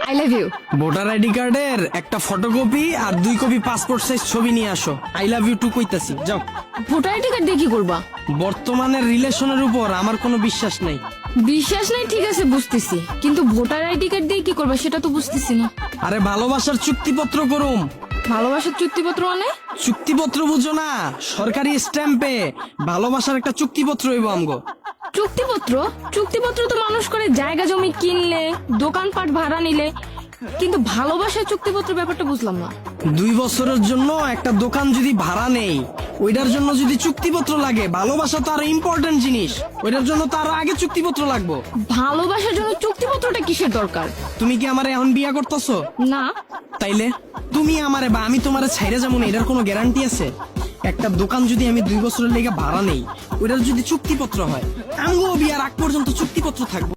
I love you. Voter ID কার্ডের একটা photocopy আর 2 কপি পাসপোর্ট সাইজ ছবি নিয়ে আসো। আই লাভ ইউ টু কইতাছি, যাও। ভোটার আইডি কার্ড দিয়ে কি করবা? বর্তমানের রিলেশনের উপর আমার কোনো বিশ্বাস নাই। বিশ্বাস নাই ঠিক আছে বুঝতেছি, কিন্তু ভোটার আইডি কার্ড দিয়ে কি করবা সেটা তো বুঝতেছি না। আরে ভালোবাসার চুক্তিপত্র করুম। ভালোবাসার চুক্তিপত্র মানে? চুক্তিপত্র বুঝো না? সরকারি স্ট্যাম্পে ভালোবাসার একটা চুক্তিপত্র হইব আমগো। চুক্তিপত্র? চুক্তিপত্র তো মানুষ করে জায়গা জমি কিনলে, দোকানপাট ভাড়া নিলে, কিন্তু ভালোবাসার চুক্তিপত্র ব্যাপারটা বুঝলাম না। 2 বছরের জন্য একটা দোকান যদি ভাড়া নেই, ওইটার জন্য যদি চুক্তিপত্র লাগে, ভালোবাসা তো আরো ইম্পর্টেন্ট জিনিস, ওইটার জন্য তো আরো আগে চুক্তিপত্র লাগবো। ভালোবাসার জন্য চুক্তিপত্রটা কিসের দরকার? তুমি কি আমারে এখন বিয়া করতেছো? না। তাইলে তুমি আমারে বা আমি তোমারে ছাইরে যাবো না, এটার কোনো গ্যারান্টি আছে? একটা দোকান যদি আমি 2 বছরের লেগে ভাড়া নেই, ওইটার যদি চুক্তিপত্র হয়, আমগো বিয়ার আগ পর্যন্ত চুক্তিপত্র থাকবো।